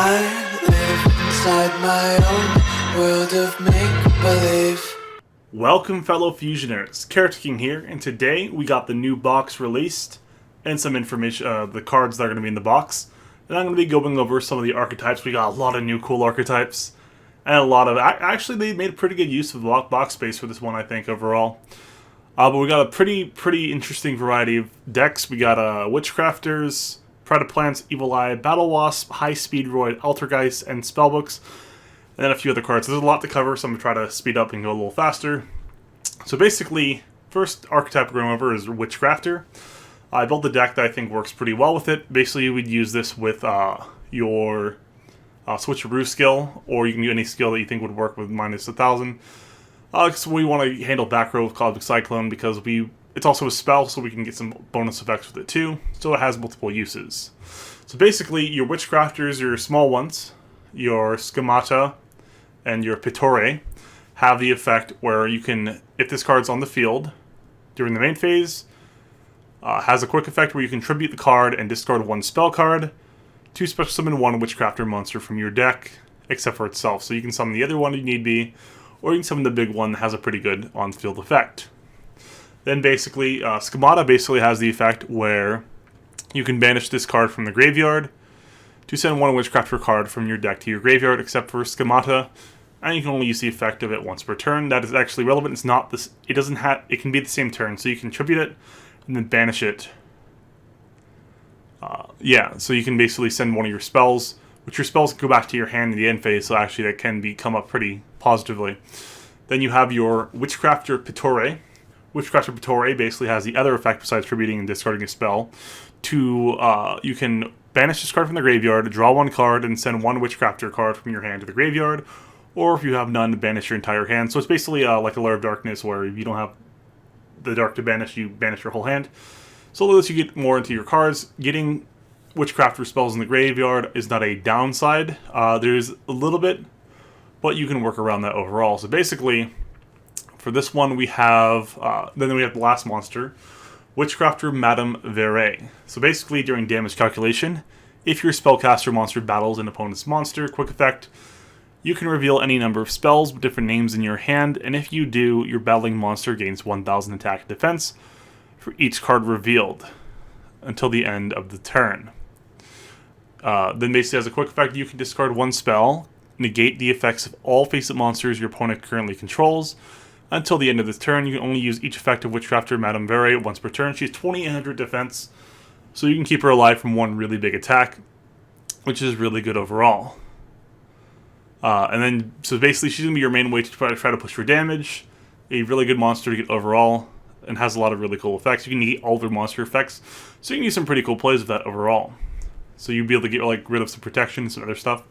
I live inside my own world of make-believe. Welcome, fellow Fusioners. Character King here, and today we got the new box released and some information, the cards that are going to be in the box. And I'm going to be going over some of the archetypes. We got a lot of new cool archetypes, and a lot of actually they made pretty good use of box space for this one, I think, overall. But we got a pretty interesting variety of decks. We got Witchcrafters, Predaplants, Evil Eye, Battle Wasp, High Speed Roid, Altergeist, and Spellbooks. And then a few other cards. So there's a lot to cover, so I'm going to try to speed up and go a little faster. So basically, first archetype we're going over is Witchcrafter. I built a deck that I think works pretty well with it. Basically, you would use this with your Switcheroo skill, or you can do any skill that you think would work with -1000. So we want to handle back row with Cosmic Cyclone because it's also a spell, so we can get some bonus effects with it too. So it has multiple uses. So basically, your Witchcrafters, your small ones, your Schemata, and your Pittore have the effect where you can, if this card's on the field during the main phase, has a quick effect where you can tribute the card and discard one spell card to special summon one Witchcrafter monster from your deck, except for itself. So you can summon the other one if need be, or you can summon the big one that has a pretty good on-field effect. Then basically, Schemata basically has the effect where you can banish this card from the graveyard to send one Witchcrafter card from your deck to your graveyard, except for Schemata, and you can only use the effect of it once per turn. That is actually relevant. It's not this. It doesn't have. It can be the same turn, so you can tribute it and then banish it. So you can basically send one of your spells, which your spells can go back to your hand in the end phase. So actually, that can come up pretty positively. Then you have your Witchcrafter Pittore. Witchcrafter Pittore basically has the other effect besides tributing and discarding a spell. You can banish this card from the graveyard, draw one card, and send one Witchcrafter card from your hand to the graveyard. Or if you have none, banish your entire hand. So it's basically like a Lair of Darkness, where if you don't have the dark to banish, you banish your whole hand. So as you get more into your cards, getting Witchcrafter spells in the graveyard is not a downside. There's a little bit, but you can work around that overall. So basically, for this one, we have then we have the last monster, Witchcrafter Madame Verre. So basically, during damage calculation, if your spellcaster monster battles an opponent's monster, quick effect, you can reveal any number of spells with different names in your hand, and if you do, your battling monster gains 1000 attack and defense for each card revealed until the end of the turn. Then basically, as a quick effect, you can discard one spell, negate the effects of all face-up monsters your opponent currently controls. Until the end of this turn, you can only use each effect of Witchcrafter Madame Verre once per turn. She has 2800 defense, so you can keep her alive from one really big attack, which is really good overall. And then, so basically, she's going to be your main way to try to push for damage. A really good monster to get overall, and has a lot of really cool effects. You can negate all of her monster effects, so you can use some pretty cool plays with that overall. So you'll be able to get rid of some protection and some other stuff.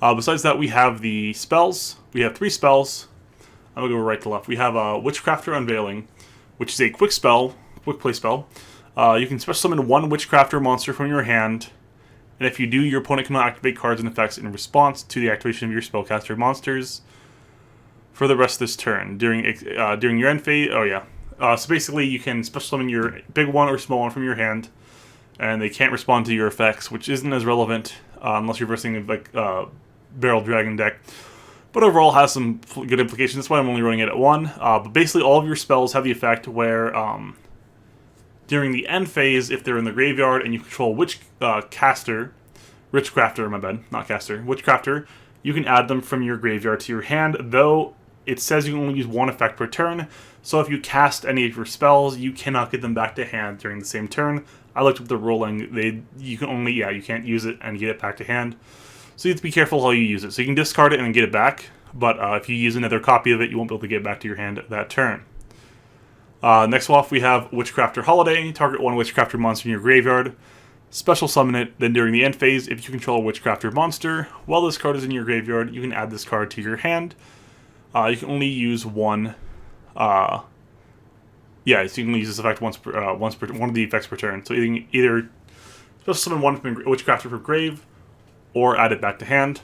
Besides that, we have the spells. We have 3 spells. I'm going to go right to left. We have Witchcrafter Unveiling, which is a quick play spell. You can special summon one Witchcrafter monster from your hand, and if you do, your opponent cannot activate cards and effects in response to the activation of your spellcaster monsters for the rest of this turn. During your end phase, so basically you can special summon your big one or small one from your hand, and they can't respond to your effects, which isn't as relevant unless you're versing like Barrel Dragon deck. But overall has some good implications. That's why I'm only running it at 1. But basically all of your spells have the effect where during the end phase, if they're in the graveyard and you control Witchcrafter, you can add them from your graveyard to your hand, though it says you can only use one effect per turn. So if you cast any of your spells, you cannot get them back to hand during the same turn. I looked up the ruling. You can't use it and get it back to hand. So you have to be careful how you use it. So you can discard it and then get it back, but if you use another copy of it, you won't be able to get it back to your hand that turn. Next off, we have Witchcrafter Holiday. Target one Witchcrafter monster in your graveyard. Special summon it. Then during the end phase, if you control a Witchcrafter monster, while this card is in your graveyard, you can add this card to your hand. You can only use one. So you can only use this effect once per one of the effects per turn. So you can either special summon one from Witchcrafter from grave, or add it back to hand.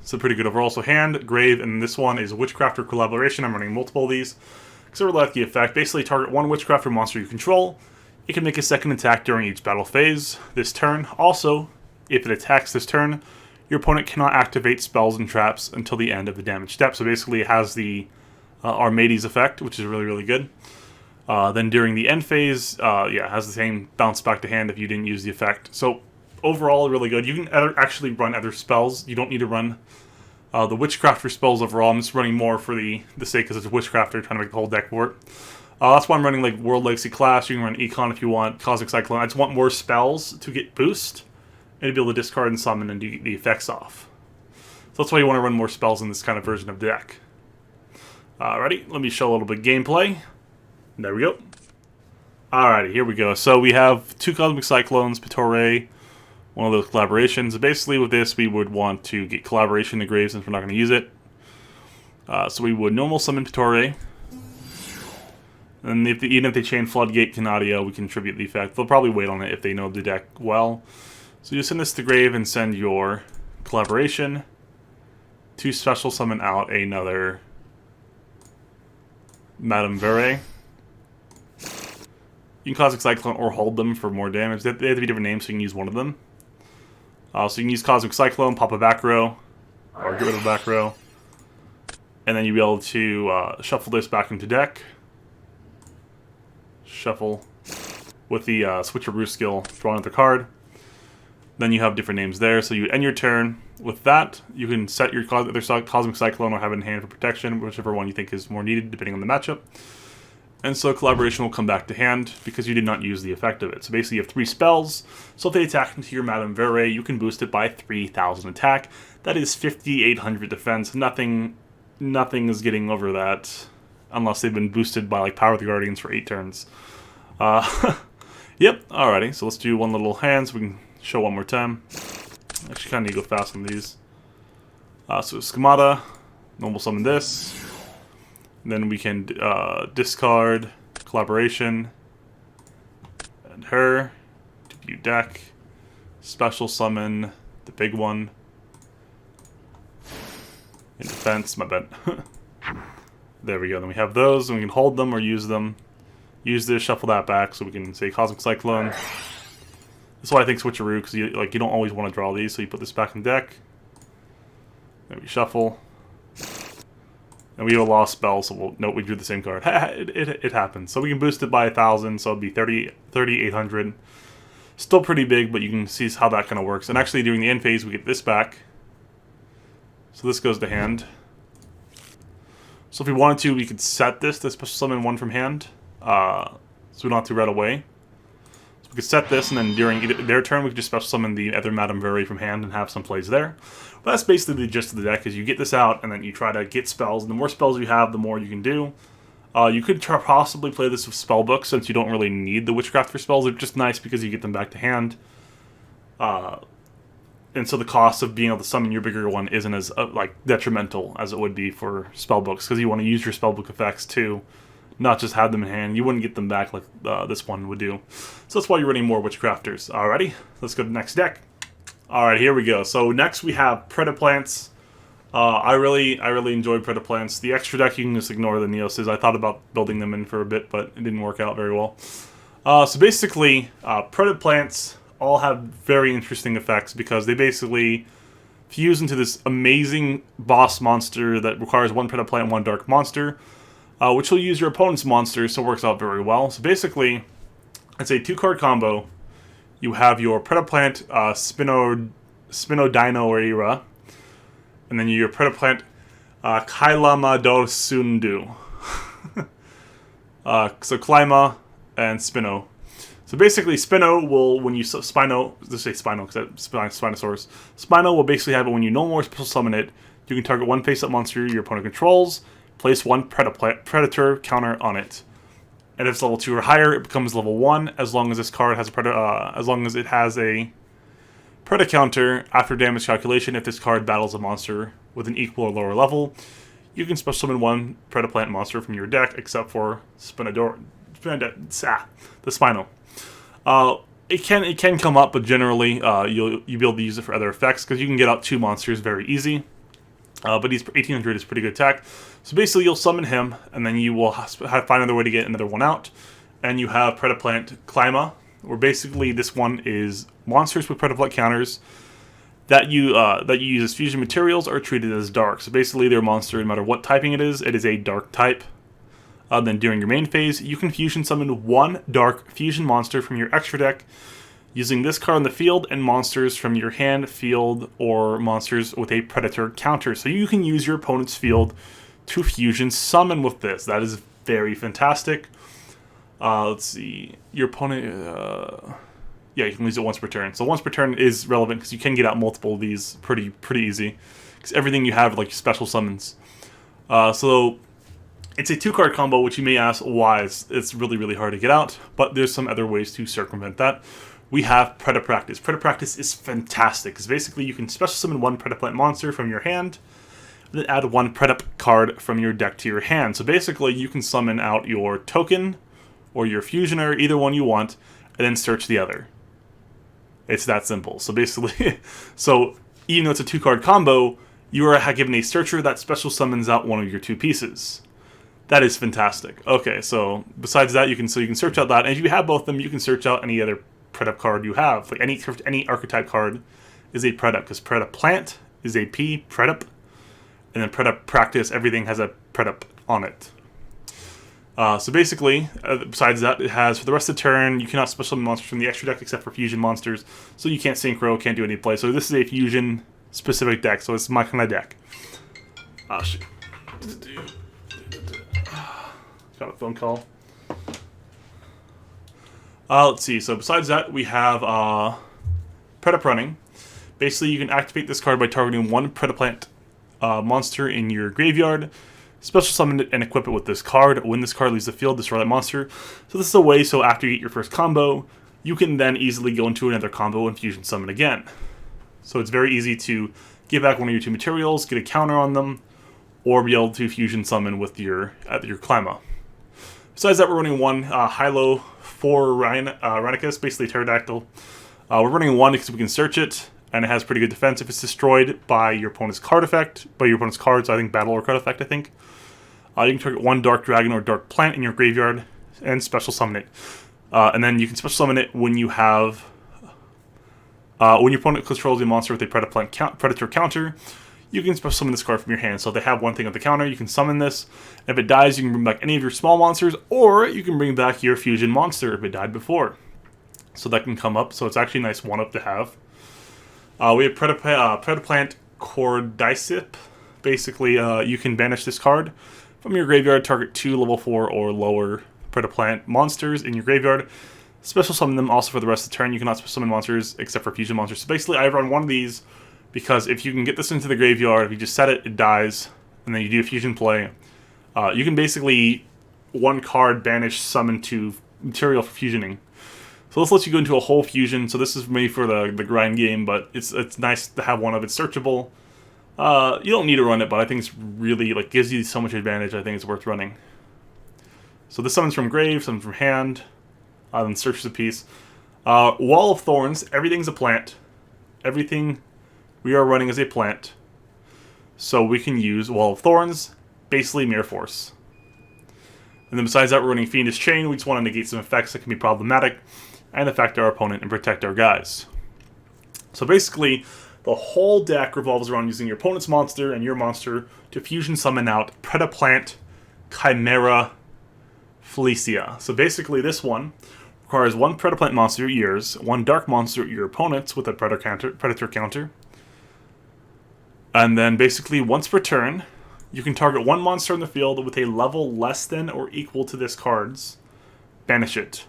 So pretty good overall. So hand, grave, and this one is Witchcrafter Collaboration. I'm running multiple of these because I really like the effect. Basically, target one Witchcrafter monster you control. It can make a second attack during each battle phase this turn. Also, if it attacks this turn, your opponent cannot activate spells and traps until the end of the damage step. So basically it has the Armades effect, which is really, really good. Then during the end phase, it has the same bounce back to hand if you didn't use the effect. So overall, really good. You can actually run other spells. You don't need to run the Witchcrafter spells overall. I'm just running more for the sake because it's a Witchcrafter, trying to make the whole deck work. That's why I'm running like World Legacy Clash. You can run Econ if you want, Cosmic Cyclone. I just want more spells to get boost and to be able to discard and summon and do the effects off. So that's why you want to run more spells in this kind of version of the deck. Alrighty, let me show a little bit of gameplay. There we go. Alrighty, here we go. So we have 2 Cosmic Cyclones, Pittore, one of those collaborations. Basically with this, we would want to get Collaboration in the grave since we're not going to use it. So we would normal summon Pittore. And even if they chain Floodgate Canadio, we can tribute the effect. They'll probably wait on it if they know the deck well. So you send this to grave and send your Collaboration to special summon out another Madame Vere. You can Cosmic Cyclone or hold them for more damage. They have to be different names, so you can use one of them. So you can use Cosmic Cyclone, pop a back row, or get rid of the back row. And then you'll be able to shuffle this back into deck. Shuffle with the Switcheroo skill, draw another card. Then you have different names there, so you end your turn. With that, you can set your other Cosmic Cyclone or have it in hand for protection, whichever one you think is more needed, depending on the matchup. And so Collaboration will come back to hand because you did not use the effect of it. So basically you have 3 spells, so if they attack into your Madame Vere, you can boost it by 3,000 attack. That is 5,800 defense. Nothing is getting over that, unless they've been boosted by like Power of the Guardians for 8 turns. Yep, alrighty, so let's do one little hand so we can show one more time. Actually kind of need to go fast on these. So Schemata, normal summon this. And then we can discard Collaboration and her to view deck. Special summon the big one. In defense, my bad. There we go. Then we have those, and we can hold them or use them. Use this, shuffle that back, so we can say Cosmic Cyclone. That's why I think Switcheroo, because you don't always want to draw these, so you put this back in deck. Then we shuffle. And we have a lost spell, so we drew the same card. It happens. So we can boost it by 1,000, so it'd be 3,800. Still pretty big, but you can see how that kind of works. And actually, during the end phase, we get this back. So this goes to hand. So if we wanted to, we could set this to special summon one from hand. So we don't have to right away. So we could set this, and then during their turn, we could just special summon the other Madame Vere from hand and have some plays there. But that's basically the gist of the deck, is you get this out, and then you try to get spells. And the more spells you have, the more you can do. You could possibly play this with Spellbook, since you don't really need the Witchcrafter spells. They're just nice because you get them back to hand. And so the cost of being able to summon your bigger one isn't as detrimental as it would be for Spellbooks, because you want to use your Spellbook effects too, not just have them in hand. You wouldn't get them back like this one would do. So that's why you're running more Witchcrafters. Alrighty, let's go to the next deck. Alright, here we go. So next we have Predaplants. I really enjoyed Predaplants. The extra deck, you can just ignore the Neoses. I thought about building them in for a bit, but it didn't work out very well. So basically, Predaplants all have very interesting effects because they basically fuse into this amazing boss monster that requires 1 Predaplant and 1 dark monster, which will use your opponent's monster, so it works out very well. So basically, it's a 2-card combo. You have your Predaplant Spinodino, and then your Predaplant Kailamadosundu. So Klima and Spino. So basically, Spino will, when you Spino, let's say Spino because that's Spinosaurus. Spino will basically have it when you no more special summon it. You can target 1 face-up monster your opponent controls, place 1 Predator counter on it, and if it's level 2 or higher, it becomes level 1 as long as this card has as long as it has a Preda counter after damage calculation. If this card battles a monster with an equal or lower level, you can special summon 1 Predaplant monster from your deck, except for the Spino. It can come up, but generally you'll be able to use it for other effects because you can get out 2 monsters very easy. But he's 1,800 is pretty good attack. So basically, you'll summon him, and then you will find another way to get another one out. And you have Predaplant Klima, where basically this one is monsters with Predaplant counters that you use as fusion materials are treated as dark. So basically, their monster, no matter what typing it is a dark type. Then during your main phase, you can fusion summon one dark fusion monster from your extra deck using this card on the field and monsters from your hand, field, or monsters with a predator counter. So you can use your opponent's field to fusion summon with this. That is very fantastic. Let's see. Your opponent... yeah, you can use it once per turn. So once per turn is relevant because you can get out multiple of these pretty easy. Because everything you have are like special summons. So it's a 2-card combo, which you may ask why it's really hard to get out. But there's some other ways to circumvent that. We have Predapractice. Predapractice is fantastic because basically you can special summon one Predaplant monster from your hand, and then add one Predap card from your deck to your hand. So basically you can summon out your token or your fusioner, either one you want, and then search the other. It's that simple. So basically, so even though it's a 2-card combo, you are given a searcher that special summons out one of your 2 pieces. That is fantastic. Okay, so besides that, you can search out that, and if you have both of them, you can search out any other Predap card you have. Like any archetype card is a Predap, because Predaplant is a P, Predap, and then Predapractice, everything has a Predap on it. So basically, besides that, it has, for the rest of the turn, you cannot special summon monsters from the extra deck except for fusion monsters. So you can't synchro, can't do any play. So this is a fusion-specific deck, so it's my kind of deck. Oh, shoot. Got a phone call. Let's see, so besides that, we have Predap running. Basically, you can activate this card by targeting one Predaplant monster in your graveyard, special summon it and equip it with this card. When this card leaves the field, destroy that monster. So this is a way, so after you get your first combo, you can then easily go into another combo and fusion summon again. So it's very easy to get back one of your 2 materials, get a counter on them, or be able to fusion summon with your Clamma. Besides that, we're running one high-low 4 Rhinoceros, basically Pterodactyl. We're running 1 because we can search it, and it has pretty good defense if it's destroyed by your opponent's card effect, by your opponent's cards, I think battle or card effect, I think. You can target 1 Dark Dragon or Dark Plant in your graveyard and special summon it. And then you can special summon it when you have... when your opponent controls a monster with a Predator counter, you can special summon this card from your hand. So if they have one thing on the counter, you can summon this. If it dies, you can bring back any of your small monsters, or you can bring back your fusion monster if it died before. So that can come up, so it's actually a nice 1-up to have. We have Predaplant Cordicip. Basically, you can banish this card from your graveyard, target 2 level 4 or lower Predaplant monsters in your graveyard. Special summon them also for the rest of the turn. You cannot special summon monsters except for fusion monsters. So basically, I run one of these because if you can get this into the graveyard, if you just set it, it dies, and then you do a fusion play, you can basically 1 card banish summon to material for fusioning. So this lets you go into a whole fusion. So this is made for the grind game, but it's nice to have one of it searchable. You don't need to run it, but I think it's really, like, gives you so much advantage. I think it's worth running. So this summons from grave, summons from hand, then searches a piece. Wall of Thorns, everything's a plant. Everything we are running is a plant. So we can use Wall of Thorns, basically Mirror Force. And then besides that, we're running Fiendish Chain. We just want to negate some effects that can be problematic and affect our opponent and protect our guys. So basically, the whole deck revolves around using your opponent's monster and your monster to fusion summon out Predaplant Chimera Felicia. So basically, this one requires 1 Predaplant monster at yours, 1 dark monster at your opponent's with a Predator counter. And then basically, once per turn, you can target 1 monster in the field with a level less than or equal to this card's. Banish it.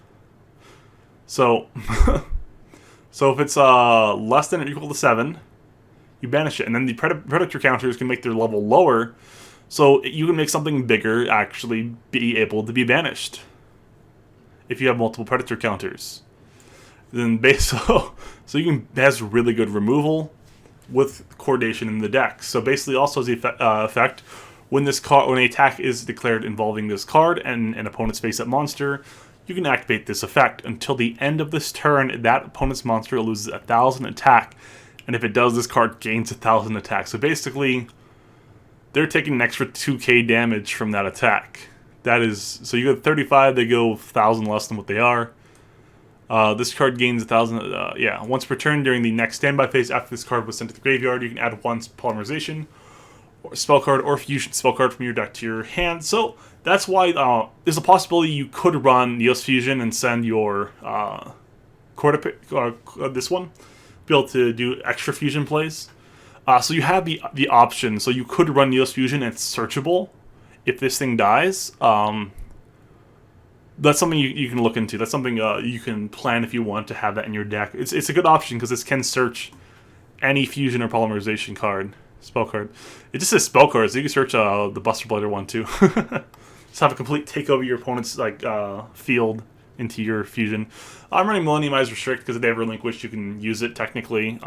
So, so if it's less than or equal to 7, you banish it. And then the Predator counters can make their level lower, so you can make something bigger actually be able to be banished if you have multiple Predator counters. Then so you can has really good removal with coordination in the deck. So basically, also has the effect when an attack is declared involving this card and an opponent's face-up monster, you can activate this effect. Until the end of this turn, that opponent's monster loses 1,000 attack, and if it does, this card gains 1,000 attack. So basically, they're taking an extra 2k damage from that attack. That is, so you go 35, they go 1,000 less than what they are. This card gains 1,000. Once per turn during the next standby phase after this card was sent to the graveyard, you can add one polymerization or spell card or fusion spell card from your deck to your hand. So that's why there's a possibility you could run Neos Fusion and send your this one, be able to do extra fusion plays. So you have the option. So you could run Neos Fusion and it's searchable if this thing dies. That's something you can look into. That's something you can plan if you want to have that in your deck. It's a good option because this can search any fusion or polymerization card, spell card. It just says spell cards, so you can search the Buster Blader one too. Just have a complete takeover your opponent's field into your fusion. I'm running Millenniumize Restrict because if they have Relinquished, you can use it technically.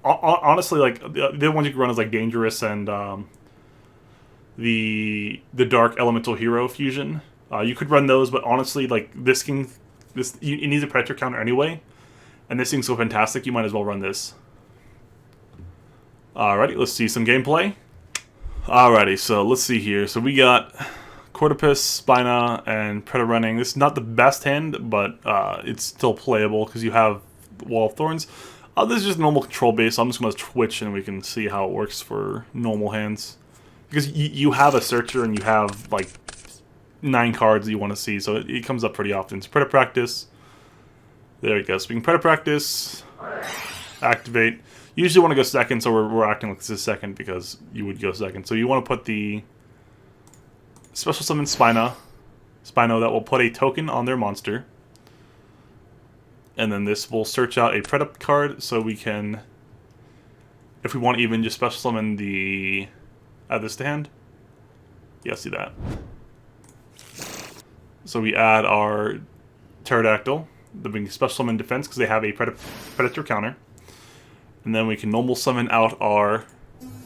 Honestly, like the ones you can run is like Dangerous and the Dark Elemental Hero fusion. You could run those, but honestly, like it needs a Predator counter anyway, and this thing's so fantastic, you might as well run this. Alrighty, let's see some gameplay. Alrighty, so let's see here. So we got Cordyceps, Spina, and Predator running. This is not the best hand, but it's still playable because you have Wall of Thorns. This is just normal control base, so I'm just going to switch and we can see how it works for normal hands. Because you have a searcher and you have like 9 cards that you want to see, so it comes up pretty often. So Predator Practice. There we go. So we can Predator Practice, activate. You usually want to go second, so we're acting like this is second because you would go second. So you want to put the Special Summon Spino that will put a token on their monster. And then this will search out a Predator card, so we can, if we want to even just Special Summon the, add this to hand. Yeah, see that. So we add our Pterodactyl, the big Special Summon Defense, because they have a Predator counter. And then we can normal summon out our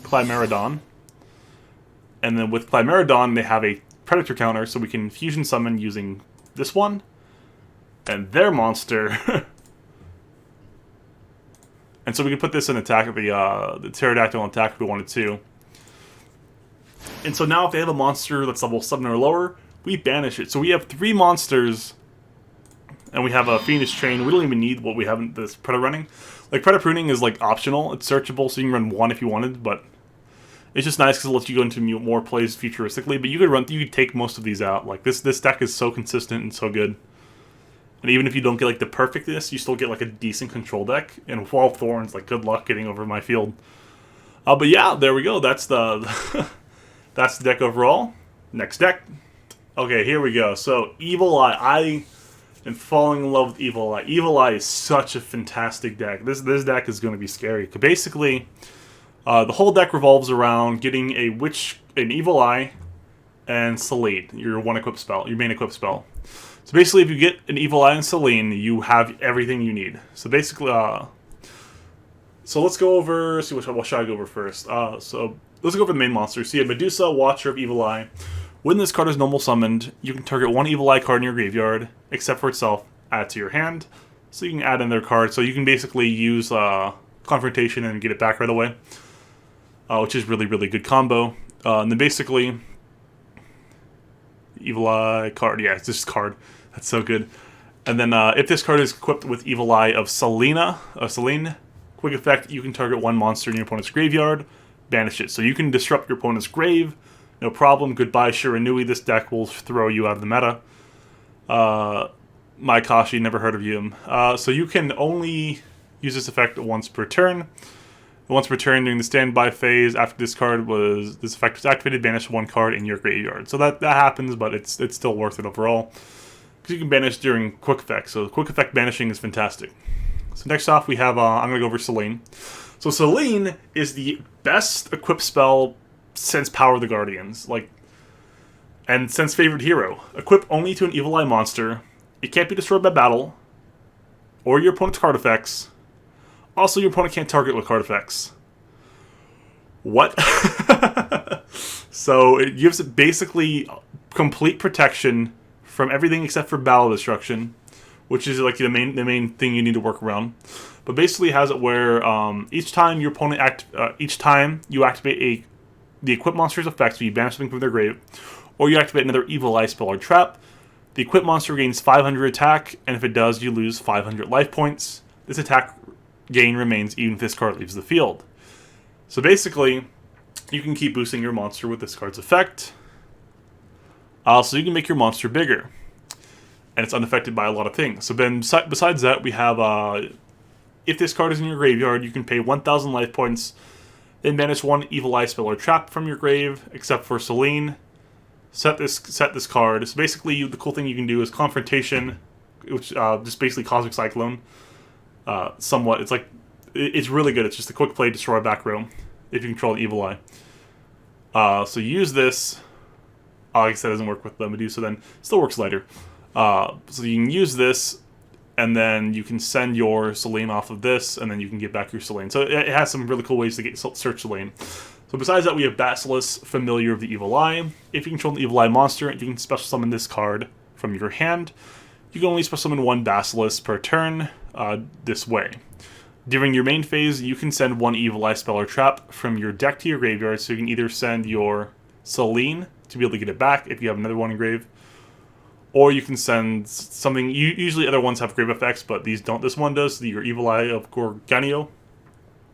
Chimeradon. And then with Chimeradon, they have a Predator counter, so we can fusion summon using this one and their monster. And so we can put this in attack of the Pterodactyl attack if we wanted to. And so now if they have a monster that's level 7 or lower, we banish it. So we have 3 monsters, and we have a Phoenix Train. We don't even need what we have in this Predator running. Like, Predator Pruning is, like, optional. It's searchable, so you can run 1 if you wanted, but it's just nice because it lets you go into more plays futuristically. But you could take most of these out. Like, this deck is so consistent and so good. And even if you don't get, like, the perfectness, you still get, like, a decent control deck. And with Wall of Thorns, like, good luck getting over my field. But yeah, there we go. That's the that's the deck overall. Next deck. Okay, here we go. So, Evil Eye. I am falling in love with Evil Eye. Evil Eye is such a fantastic deck. This deck is going to be scary. Basically, the whole deck revolves around getting an Evil Eye and Selene, your main equip spell. So basically, if you get an Evil Eye and Selene, you have everything you need. So basically, so let's go over. See what should I go over first? So let's go over the main monsters. So you have Medusa, Watcher of Evil Eye. When this card is normal summoned, you can target 1 Evil Eye card in your graveyard, except for itself, add it to your hand. So you can add in their card. So you can basically use Confrontation and get it back right away, which is really, really good combo. And then basically, Evil Eye card. Yeah, it's just card. That's so good. And then if this card is equipped with Evil Eye of Selene, quick effect, you can target 1 monster in your opponent's graveyard, banish it. So you can disrupt your opponent's grave. No problem. Goodbye, Shiranui. This deck will throw you out of the meta. Maikashi, never heard of you. So you can only use this effect once per turn. Once per turn during the standby phase, after this effect was activated, banish 1 card in your graveyard. So that happens, but it's still worth it overall. Because you can banish during quick effect. So quick effect banishing is fantastic. So next off, we have, I'm going to go over Selene. So Selene is the best equipped spell since Power of the Guardians. And since Favorite Hero. Equip only to an Evil Eye monster. It can't be destroyed by battle. Or your opponent's card effects. Also, your opponent can't target with card effects. What? So it gives it basically complete protection from everything except for battle destruction, which is like the main thing you need to work around. But basically, it has it where each time your opponent you activate the equipped monster's effects, so you banish something from their grave, or you activate another Evil Eye spell or trap, The equipped monster gains 500 attack, and if it does, you lose 500 life points. This attack gain remains even if this card leaves the field. So basically, you can keep boosting your monster with this card's effect. So you can make your monster bigger. And it's unaffected by a lot of things. So then, besides that, we have, if this card is in your graveyard, you can pay 1,000 life points, then banish one Evil Eye spell or trap from your grave, except for Selene. Set this card. So basically, the cool thing you can do is Confrontation, which just basically Cosmic Cyclone. Somewhat, it's really good. It's just a quick play, destroy back row, if you control the Evil Eye. So use this. Like I said, it doesn't work with the Medusa, then still works later. So you can use this, and then you can send your Selene off of this, and then you can get back your Selene. So it has some really cool ways to search Selene. So besides that, we have Basilisk, Familiar of the Evil Eye. If you control the Evil Eye monster, you can special summon this card from your hand. You can only special summon one Basilisk per turn this way. During your main phase, you can send one Evil Eye spell or trap from your deck to your graveyard, so you can either send your Selene to be able to get it back if you have another one in grave, or you can send something. Usually other ones have grave effects, but these don't. This one does, your Evil Eye of Gorganio.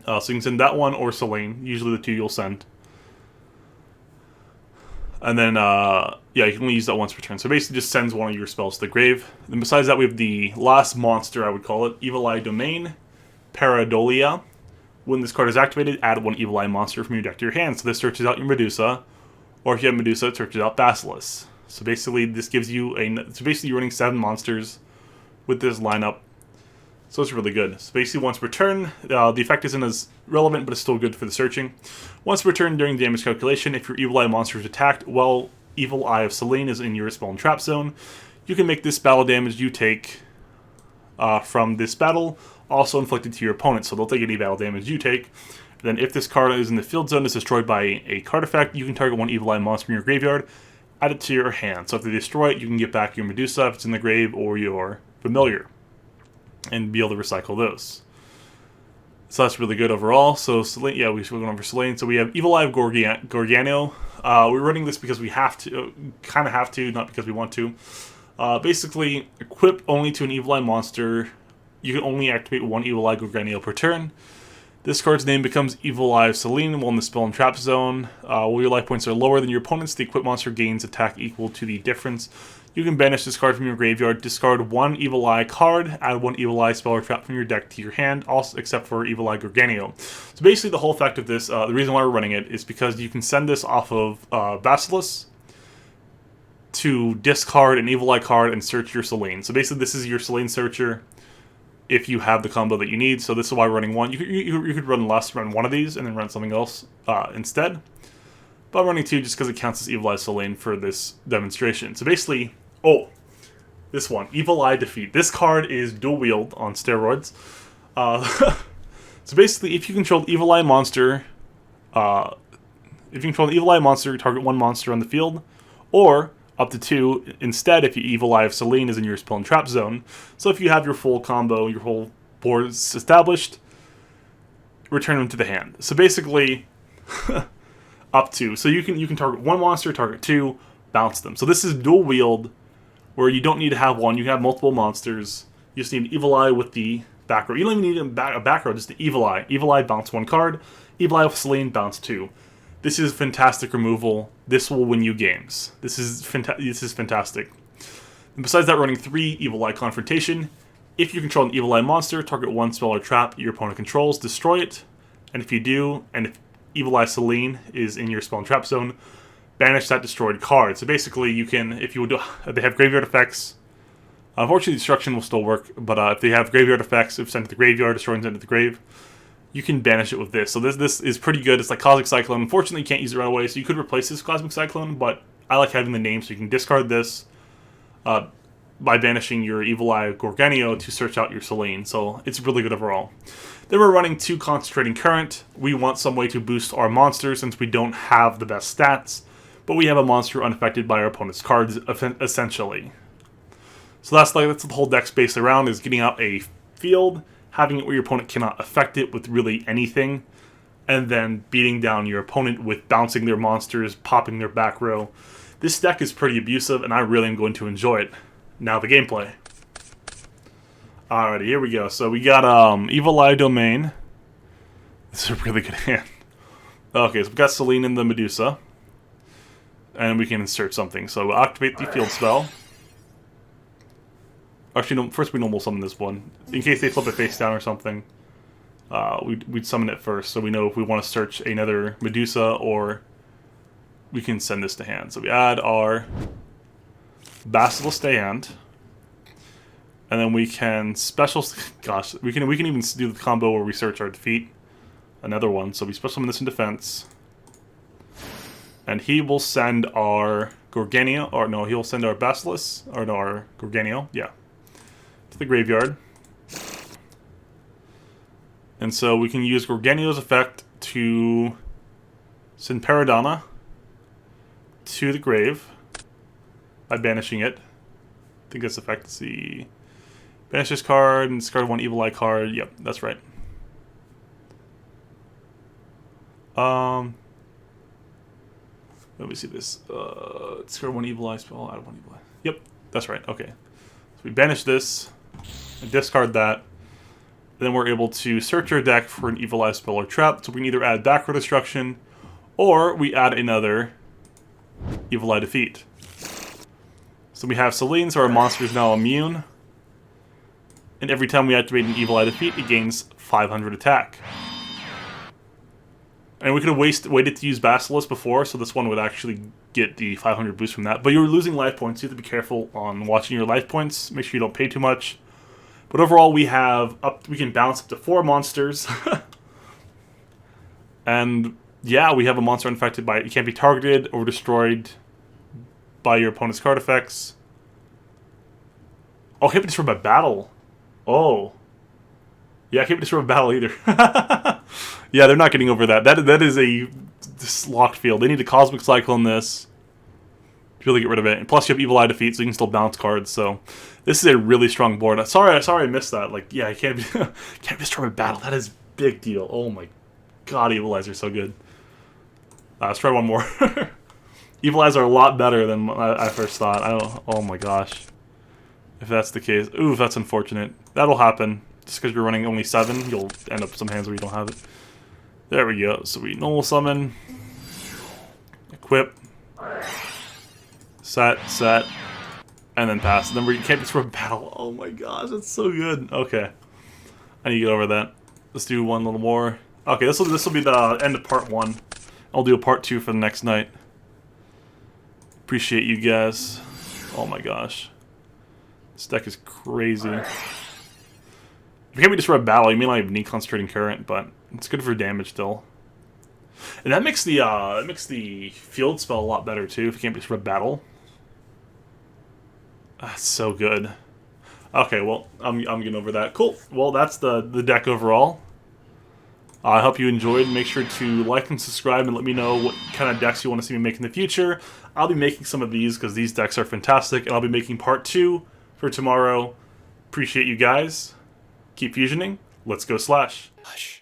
So you can send that one or Selene. Usually the two you'll send. And then, yeah, you can only use that once per turn. So basically just sends one of your spells to the grave. And besides that, we have the last monster, I would call it, Evil Eye Domain, Paradolia. When this card is activated, add one Evil Eye monster from your deck to your hand. So this searches out your Medusa, or if you have Medusa, it searches out Basilisk. So basically, this gives you so basically you're running 7 monsters with this lineup. So it's really good. So basically, once per turn, the effect isn't as relevant, but it's still good for the searching. Once per turn during damage calculation, if your Evil Eye monster is attacked while Evil Eye of Selene is in your spell and trap zone, you can make this battle damage you take from this battle also inflicted to your opponent. So they'll take any battle damage you take. Then if this card is in the field zone, is destroyed by a card effect, you can target one Evil Eye monster in your graveyard, add it to your hand. So if they destroy it, you can get back your Medusa if it's in the grave, or your Familiar, and be able to recycle those. So that's really good overall. So Selene, yeah, we're going over Selene. So we have Evil Eye of Gorgano. We're running this because we have to, kind of have to, not because we want to. Basically, equip only to an Evil Eye monster. You can only activate one Evil Eye Gorgano per turn. This card's name becomes Evil Eye of Selene while in the spell and trap zone. While your life points are lower than your opponent's, the equipped monster gains attack equal to the difference. You can banish this card from your graveyard, discard one Evil Eye card, add one Evil Eye spell or trap from your deck to your hand, also except for Evil Eye Gorgano. So basically the whole effect of this, the reason why we're running it, is because you can send this off of Basilisk to discard an Evil Eye card and search your Selene. So basically this is your Selene searcher if you have the combo that you need. So this is why we're running one. You could run less, run one of these, and then run something else instead. But I'm running 2 just because it counts as Evil Eye Selene for this demonstration. So basically, this one, Evil Eye Defeat. This card is dual wield on steroids. So basically, if you control the Evil Eye monster, target one monster on the field, or up to 2 instead if your Evil Eye of Selene is in your spell and trap zone. So if you have your full combo, your whole board established, return them to the hand. So basically, up to. So you can target one monster, target 2, bounce them. So this is dual wield, where you don't need to have one. You can have multiple monsters. You just need an Evil Eye with the back row. You don't even need a back row, just the Evil Eye. Evil Eye, bounce 1 card. Evil Eye of Selene, bounce 2. This is fantastic removal. This will win you games. This is fantastic. And besides that, running 3 Evil Eye Confrontation. If you control an Evil Eye monster, target 1 spell or trap your opponent controls, destroy it. And if you do, and if Evil Eye Selene is in your spell and trap zone, banish that destroyed card. So basically, you can, if they have graveyard effects, unfortunately destruction will still work, but if they have graveyard effects, if sent to the graveyard, destroying sent to the grave, you can banish it with this. So this is pretty good. It's like Cosmic Cyclone. Unfortunately, you can't use it right away, so you could replace this with Cosmic Cyclone, but I like having the name, so you can discard this by banishing your Evil Eye Gorgano to search out your Selene. So it's really good overall. Then we're running 2 Concentrating Current. We want some way to boost our monsters since we don't have the best stats, but we have a monster unaffected by our opponent's cards, essentially. So that's what the whole deck's based around, is getting out a field, having it where your opponent cannot affect it with really anything, and then beating down your opponent with bouncing their monsters, popping their back row. This deck is pretty abusive, and I really am going to enjoy it. Now the gameplay. Alrighty, here we go. So we got Evil Eye Domain. This is a really good hand. Okay, so we've got Selene and the Medusa. And we can insert something. So we'll activate the field spell. Actually, no, first we normal summon this one. In case they flip it face down or something. We'd summon it first, so we know if we want to search another Medusa or we can send this to hand. So we add our Basilisk to hand. And then we can special... Gosh, we can even do the combo where we search our defeat. Another one. So we special summon this in defense. And he will send our Gorgania, or no, he'll send our Basilisk, or no, our Gorganio, yeah, to the graveyard. And so we can use Gorganio's effect to send Paradana to the grave by banishing it. I think that's the effect. Let's see. Banish this card and discard one Evil Eye card. Yep, that's right. Let me see this. Discard one Evil Eye spell, add one Evil Eye. Yep, that's right. Okay. So we banish this and discard that. Then we're able to search our deck for an Evil Eye spell or trap. So we can either add Backward Destruction or we add another Evil Eye defeat. So we have Selene, so our monster is now immune. And every time we activate an Evil Eye defeat, it gains 500 attack. And we could have waited to use Basilisk before, so this one would actually get the 500 boost from that. But you're losing life points, so you have to be careful on watching your life points. Make sure you don't pay too much. But overall, we can bounce up to 4 monsters. And yeah, we have a monster unaffected by it. You can't be targeted or destroyed by your opponent's card effects. Oh, can't be destroyed by battle. Oh. Yeah, can't be destroyed by battle either. Yeah, they're not getting over that. That is a locked field. They need a Cosmic Cycle in this to really get rid of it. And plus, you have Evil Eye defeat, so you can still bounce cards. So this is a really strong board. Sorry, I missed that. Like, yeah, I can't be destroyed by battle. That is a big deal. Oh my god, Evil Eyes are so good. Let's try one more. Evil Eyes are a lot better than I first thought. Oh my gosh. If that's the case. Ooh, that's unfortunate. That'll happen. Just because you're running only 7, you'll end up with some hands where you don't have it. There we go. So we normal summon, equip, set, and then pass. And then you can't destroy battle. Oh my gosh, that's so good. Okay, I need to get over that. Let's do one little more. Okay, this will be the end of part 1. I'll do a part 2 for the next night. Appreciate you guys. Oh my gosh, this deck is crazy. If you can't be destroyed by battle, you may not even need Concentrating Current, but it's good for damage still. And that makes the field spell a lot better too. If you can't be destroyed by battle, that's so good. Okay, well I'm getting over that. Cool. Well, that's the deck overall. I hope you enjoyed. Make sure to like and subscribe and let me know what kind of decks you want to see me make in the future. I'll be making some of these because these decks are fantastic, and I'll be making part 2 for tomorrow. Appreciate you guys. Keep fusioning. Let's go Slash. Hush.